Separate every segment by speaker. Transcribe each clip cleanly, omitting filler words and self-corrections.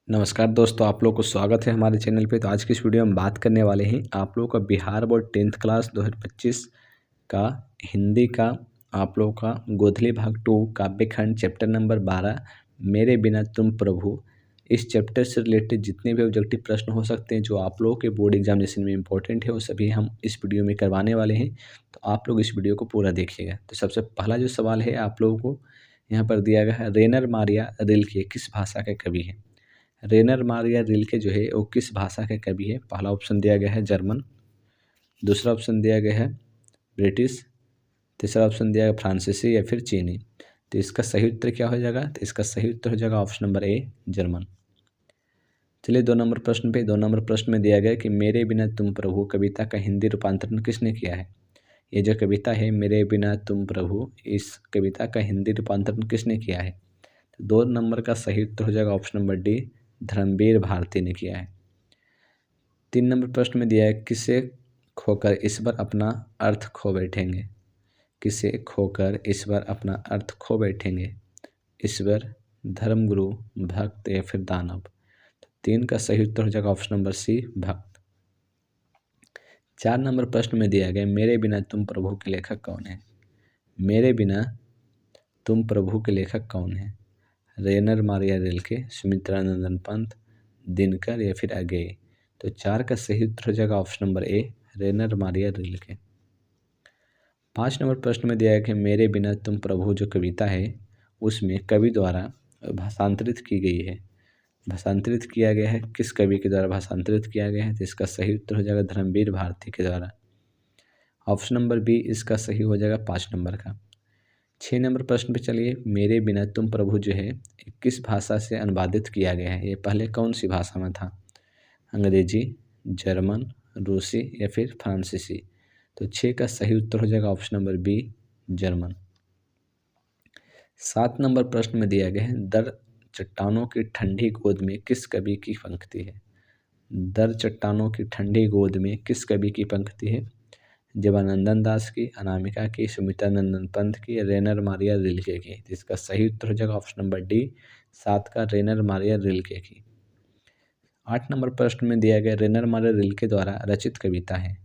Speaker 1: नमस्कार दोस्तों, आप लोग को स्वागत है हमारे चैनल पे। तो आज की इस वीडियो में बात करने वाले हैं आप लोगों का बिहार बोर्ड 10th क्लास 2025 का हिंदी का आप लोगों का गोधली भाग 2 काव्यखंड चैप्टर नंबर 12 मेरे बिना तुम प्रभु। इस चैप्टर से रिलेटेड जितने भी ऑब्जेक्टिव प्रश्न हो सकते हैं जो आप लोगों के बोर्ड एग्जामिनेशन में इंपॉर्टेंट है वो सभी हम इस वीडियो में करवाने वाले हैं। तो आप लोग इस वीडियो को पूरा देखिएगा। तो सबसे पहला जो सवाल है आप लोगों को यहाँ पर दिया गया है, रेनर मारिया रिल्के किस भाषा के कवि हैं। रेनर मारिया रिल्के जो है वो किस भाषा के कवि है। पहला ऑप्शन दिया गया है जर्मन, दूसरा ऑप्शन दिया गया है ब्रिटिश, तीसरा ऑप्शन दिया गया फ्रांसीसी या फिर चीनी। तो इसका सही उत्तर क्या हो जाएगा? तो इसका सही उत्तर हो जाएगा ऑप्शन नंबर ए जर्मन। चलिए 2 नंबर प्रश्न पे। 2 नंबर प्रश्न में दिया गया कि मेरे बिना तुम प्रभु कविता का हिंदी रूपांतरण किसने किया है। ये जो कविता है मेरे बिना तुम प्रभु, इस कविता का हिंदी रूपांतरण किसने किया है। तो 2 नंबर का सही उत्तर हो जाएगा option number d, Dharamvir Bharati ने किया है। 3 नंबर प्रश्न में दिया है किसे खोकर ईश्वर अपना अर्थ खो बैठेंगे। किसे खोकर ईश्वर अपना अर्थ खो बैठेंगे। ईश्वर, धर्मगुरु, भक्त या फिर दानव। तो 3 का सही उत्तर हो जाएगा ऑप्शन नंबर सी, भक्त। 4 नंबर प्रश्न में दिया गया मेरे बिना तुम प्रभु के लेखक कौन है। मेरे बिना तुम प्रभु के लेखक कौन है। रेनर मारिया रिल्के, सुमित्रा नंदन पंत, दिनकर या फिर अगेय। तो 4 का सही उत्तर हो जाएगा option number A, Rainer Maria Rilke. 5 number प्रश्न में दिया है कि मेरे बिना तुम प्रभु जो कविता है उसमें कवि द्वारा भाषांतरित की गई है। भाषांतरित किया गया है, किस कवि के द्वारा भाषांतरित किया गया है। तो इसका सही उत्तर हो जाएगा धर्मवीर भारती के द्वारा। ऑप्शन नंबर बी इसका सही हो जाएगा 5 नंबर का। 6 नंबर प्रश्न पे चलिए, मेरे बिना तुम प्रभु जो है किस भाषा से अनुवादित किया गया है। ये पहले कौन सी भाषा में था। अंग्रेजी, जर्मन, रूसी या फिर फ्रांसीसी। तो 6 का सही उत्तर हो जाएगा ऑप्शन नंबर बी, जर्मन। 7 नंबर प्रश्न में दिया गया है दर चट्टानों की ठंडी गोद में किस कवि की पंक्ति है। दर चट्टानों की ठंडी गोद में किस कवि की पंक्ति है। जीवानंदन दास की, अनामिका की, सुमित्रा नंदन पंत की, रेनर मारिया रिल्के की। तो इसका सही उत्तर हो जाएगा ऑप्शन नंबर डी, 7 का रेनर मारिया रिल्के की। 8 नंबर प्रश्न में दिया गया रेनर मारिया रिल्के द्वारा रचित कविता है।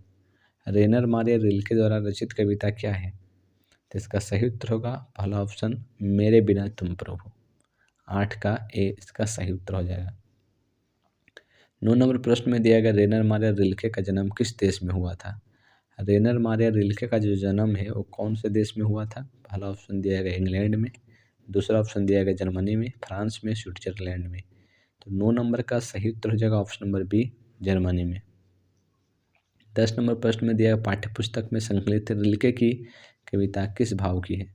Speaker 1: रेनर मारिया रिल्के द्वारा रचित कविता क्या है। तो इसका सही उत्तर होगा पहला ऑप्शन मेरे बिना तुम प्रभु। 8 का ए इसका सही उत्तर हो जाएगा। 9 नंबर प्रश्न में दिया गया रेनर मारिया रिल्के का जन्म किस देश में हुआ था। रेनर मारिया रिल्के का जो जन्म है वो कौन से देश में हुआ था। पहला ऑप्शन दिया गया इंग्लैंड में, दूसरा ऑप्शन दिया गया जर्मनी में, फ्रांस में, स्विट्जरलैंड में। तो 9 नंबर का सही उत्तर हो जाएगा ऑप्शन नंबर बी, जर्मनी में। 10 नंबर प्रश्न में दिया गया पाठ्यपुस्तक में संकलित रिल्के की कविता किस भाव की है।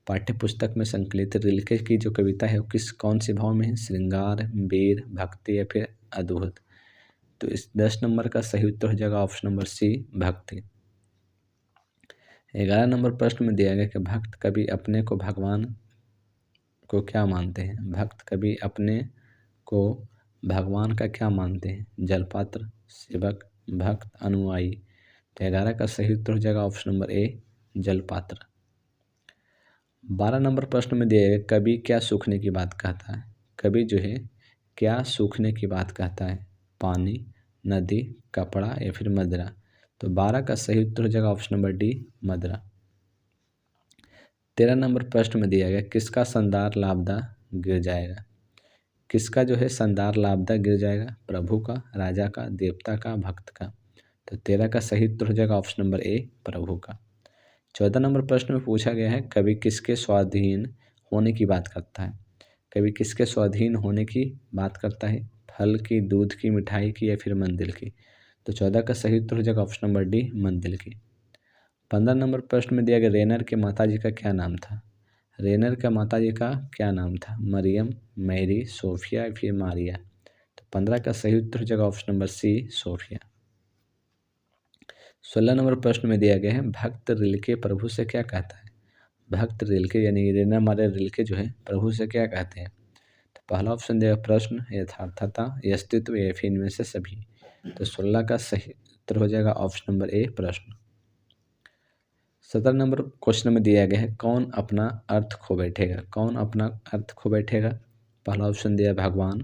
Speaker 1: पाठ्यपुस्तक में संकलित रिल्के की जो कविता है वो कौन से भाव में है। श्रृंगार, वीर, भक्ति या फिर अद्भुत। तो इस 10 नंबर का सही उत्तर हो जाएगा ऑप्शन नंबर सी, भक्ति। 11 नंबर प्रश्न में दिया गया कि भक्त कभी अपने को भगवान को क्या मानते हैं। भक्त कभी अपने को भगवान का क्या मानते हैं। जलपात्र, सेवक, भक्त, अनुयायी। तो 11 का सही उत्तर हो जाएगा ऑप्शन नंबर ए, जलपात्र। 12 नंबर प्रश्न में दिया गया कवि क्या सूखने की बात कहता है। कवि जो है क्या सूखने की बात कहता है। पानी, नदी, कपड़ा या फिर मदिरा। तो 12 का सही उत्तर हो जाएगा ऑप्शन नंबर डी, मदिरा। 13 नंबर प्रश्न में दिया गया किसका संदार लापता गिर जाएगा। किसका जो है संदार लापता गिर जाएगा। प्रभु का, राजा का, देवता का, भक्त का। तो 13 का सही उत्तर हो जाएगा ऑप्शन नंबर ए, प्रभु का। 14 नंबर प्रश्न में पूछा गया है कवि किसके स्वाधीन होने की बात करता है। कवि किसके स्वाधीन होने की बात करता है। फल की, दूध की, मिठाई की या फिर मंदिर की। तो 14 का सही उत्तर हो जाएगा ऑप्शन नंबर डी, मंदिर की। 15 नंबर प्रश्न में दिया गया रेनर के माताजी का क्या नाम था। रेनर का माताजी का क्या नाम था। मरियम, मैरी, सोफिया या फिर मारिया। तो 15 का सही उत्तर हो जाएगा ऑप्शन नंबर सी, सोफिया। 16 नंबर प्रश्न में दिया गया है भक्त रिल्के प्रभु से क्या कहता है। भक्त रिल्के यानी रेनर मारिया रिल्के जो है प्रभु से क्या कहते हैं। तो पहला ऑप्शन दिया प्रश्न, यथार्थता, अस्तित्व या फिर इनमें से सभी। तो 16 का सही उत्तर हो जाएगा ऑप्शन नंबर ए, प्रश्न। 17 नंबर क्वेश्चन में दिया गया है कौन अपना अर्थ खो बैठेगा। कौन अपना अर्थ खो बैठेगा। पहला ऑप्शन दिया भगवान,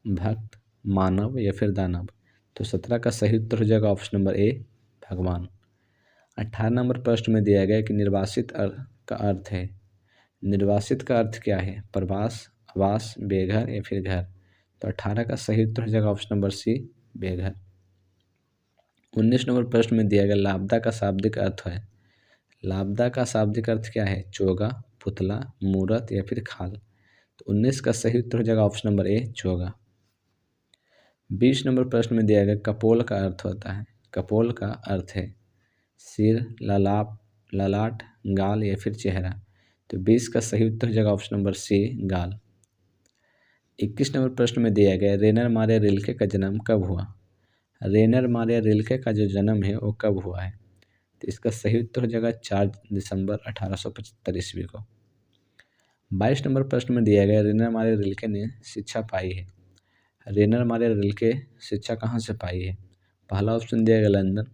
Speaker 1: भक्त, मानव या फिर दानव। तो 17 का सही उत्तर हो जाएगा ऑप्शन नंबर ए, भगवान। 18 नंबर प्रश्न में दिया गया कि निर्वासित का अर्थ है। निर्वासित का अर्थ क्या है? प्रवास, आवास, बेघर या फिर घर। तो 18 का सही उत्तर हो जाएगा ऑप्शन नंबर सी, बेघर। 19 नंबर प्रश्न में दिया गया लापता का शाब्दिक अर्थ है। लापता का शाब्दिक अर्थ क्या है? चोगा, पुतला, मूरत या फिर खाल। तो 19 का सही उत्तर हो जाएगा ऑप्शन नंबर ए, चोगा। 20 नंबर प्रश्न में दिया गया कपोल का अर्थ होता है। कपोल का अर्थ है सिर, ललाट, गाल या फिर चेहरा। तो 20 का सही उत्तर हो जाएगा ऑप्शन नंबर सी, गाल। 21 नंबर प्रश्न में दिया गया रेनर मारिया रिल्के का जन्म कब हुआ? रेनर मारिया रिल्के का जो जन्म है वो कब हुआ है? तो इसका सही उत्तर हो जाएगा 4 दिसंबर 1875 ईस्वी को। 22 नंबर प्रश्न में दिया गया रेनर मारिया रिल्के ने शिक्षा पाई है। रेनर मारिया रिल्के शिक्षा कहाँ से पाई है? पहला ऑप्शन दिया गया लंदन,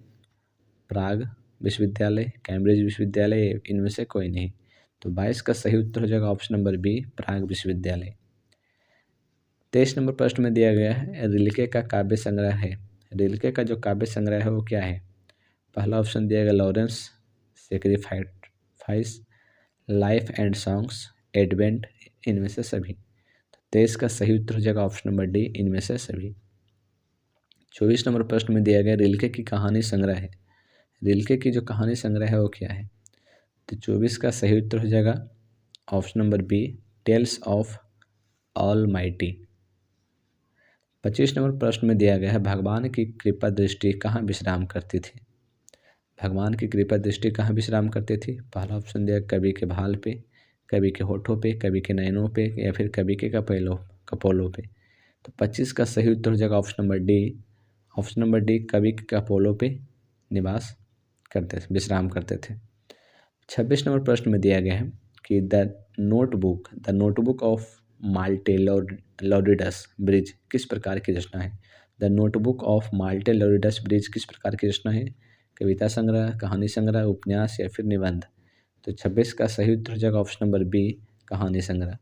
Speaker 1: प्राग विश्वविद्यालय, कैम्ब्रिज विश्वविद्यालय, इनमें से कोई नहीं। तो 22 का सही उत्तर हो जाएगा ऑप्शन नंबर बी, प्राग विश्वविद्यालय। 23 नंबर प्रश्न में दिया गया है रिल्के का काव्य संग्रह है। रिल्के का जो काव्य संग्रह है वो क्या है? पहला ऑप्शन दिया गया Lawrence sacrifice, life and songs, advent, इनमें से सभी। तो 23 का सही उत्तर हो जाएगा ऑप्शन नंबर डी, इनमें से सभी। 24 नंबर प्रश्न में दिया गया रिल्के की कहानी संग्रह है। रिल्के की जो कहानी संग्रह है वो क्या है? तो 24 का सही उत्तर हो जाएगा option number b, tales of all mighty. 25 नंबर प्रश्न में दिया गया है भगवान की कृपा दृष्टि कहाँ विश्राम करती थी। भगवान की कृपा दृष्टि कहाँ विश्राम करती थी? पहला ऑप्शन दिया कवि के भाल पे, कवि के होठों पे, कवि के नयनों पे या फिर कवि के कपोलों पे। तो 25 का सही उत्तर हो जाएगा option number D, option number D, कवि के कपोलों पे निवास करते थे, विश्राम करते थे। 26 नंबर प्रश्न में दिया गया है कि the notebook of Malte Laurids bridge किस प्रकार की रचना है? The notebook of Malte Laurids bridge किस प्रकार की रचना है? कविता संग्रह, कहानी संग्रह, उपन्यास या फिर निबंध। तो 26 का सही उत्तर हो जाएगा ऑप्शन नंबर बी, कहानी संग्रह।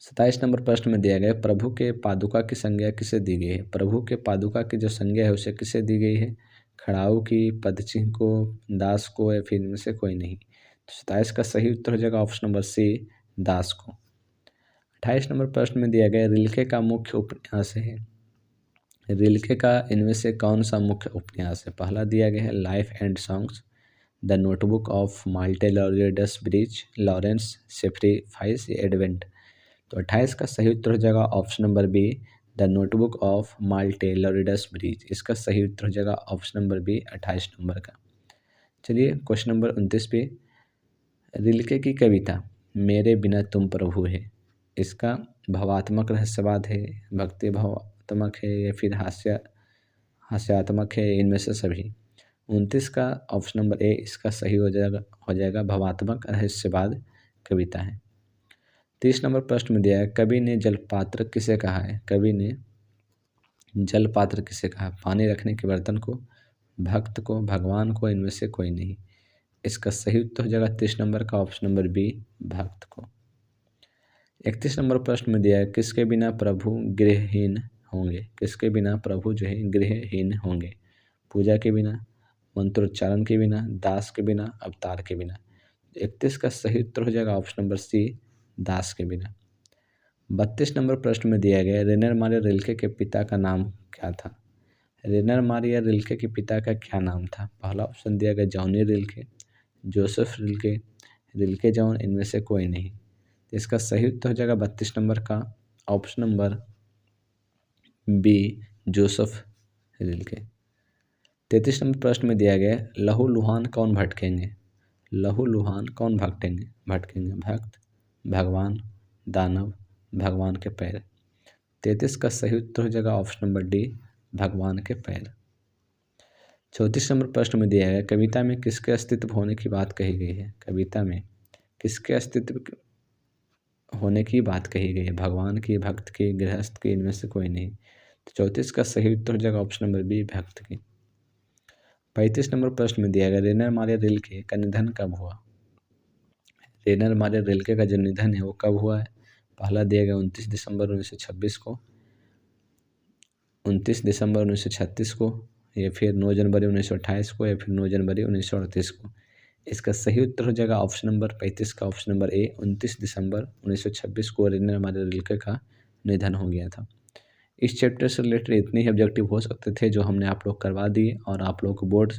Speaker 1: 27 नंबर प्रश्न में दिया गया प्रभु के पादुका की संज्ञा किसे दी गई है? प्रभु के पादुका की जो संज्ञा है उसे किसे दी गई है? खड़ाऊ की, पदचिह्न को, दास को या फिर इनमें से कोई नहीं। तो 27 का सही उत्तर हो जाएगा ऑप्शन नंबर सी, दास को। 28 नंबर प्रश्न में दिया गया रिल्के का मुख्य उपन्यास है। रिल्के का इनमें से कौन सा मुख्य उपन्यास है? पहला दिया गया है life and songs, the notebook of Malte Laurids Brigge, Lawrence sacrifice, Advent. तो 28 का सही उत्तर हो जाएगा option number B, the notebook of Malte Laurids Brigge. इसका सही उत्तर हो जाएगा ऑप्शन नंबर बी, 28 नंबर का। चलिए क्वेश्चन नंबर 29 पे, रिल्के की कविता मेरे बिना तुम प्रभु है, इसका भावात्मक रहस्यवाद है, भक्ति भावात्मक है या फिर हास्यात्मक है, इनमें से सभी। 29 का ऑप्शन नंबर ए इसका सही हो जाएगा भावात्मक रहस्यवाद कविता है। 30 नंबर प्रश्न में दिया है कवि ने जलपात्र किसे कहा है? कवि ने जलपात्र किसे कहा? पानी रखने के बर्तन को, भक्त को, भगवान को, इनमें से कोई नहीं। इसका सही उत्तर हो जाएगा 30 नंबर का ऑप्शन नंबर बी, भक्त को। 31 नंबर प्रश्न में दिया है किसके बिना प्रभु गृहहीन होंगे? किसके बिना प्रभु जो है गृहहीन होंगे? पूजा के बिना, मंत्रोच्चारण के बिना, दास के बिना, अवतार के बिना। 31 का सही उत्तर हो जाएगा ऑप्शन नंबर सी, दास के बिना। 32 नंबर प्रश्न में दिया गया रेनर मारिया रिल्के के पिता का नाम क्या था? रेनर मारिया रिल्के के पिता का क्या नाम था? पहला ऑप्शन दिया गया Johnny Rilke, Joseph Rilke, Rilke John, इनमें से कोई नहीं। इसका सही उत्तर हो जाएगा 32 नंबर का option number b, Joseph Rilke. 33 नंबर प्रश्न में दिया गया लहू लुहान कौन भटकेंगे? लहू लुहान कौन भटकेंगे? भक्त, भगवान, दानव, भगवान के पैर। 33 का सही उत्तर हो जाएगा ऑप्शन नंबर डी, भगवान के पैर। 34 नंबर प्रश्न में दिया गया कविता में किसके अस्तित्व होने की बात कही गई है? कविता में किसके अस्तित्व होने की बात कही गई है? भगवान की, भक्त की, गृहस्थ की, इनमें से कोई नहीं। तो 34 का सही उत्तर हो जाएगा ऑप्शन नंबर बी, भक्त की। 35 नंबर प्रश्न में दिया गया रेनर मारिया रिल्के का निधन कब हुआ? रेनर मारिया रिल्के का जो निधन है वो कब हुआ है? पहला दिया गया 29 दिसंबर 1926 को, 29 दिसंबर 1936 को, या फिर 9 जनवरी 1928 को, या फिर 9 जनवरी 1938 को। इसका सही उत्तर हो जाएगा ऑप्शन नंबर 35 का ऑप्शन नंबर ए, 29 दिसंबर 1926 को राजेंद्र रिलके का निधन हो गया था। इस चैप्टर से रिलेटेड इतने ही ऑब्जेक्टिव हो सकते थे जो हमने आप लोग करवा दिए, और आप लोग को बोर्ड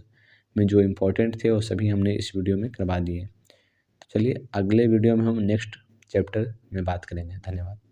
Speaker 1: में जो इम्पोर्टेंट थे वो सभी हमने इस वीडियो में करवा दिए। तो चलिए अगले वीडियो में हम नेक्स्ट चैप्टर में बात करेंगे। धन्यवाद।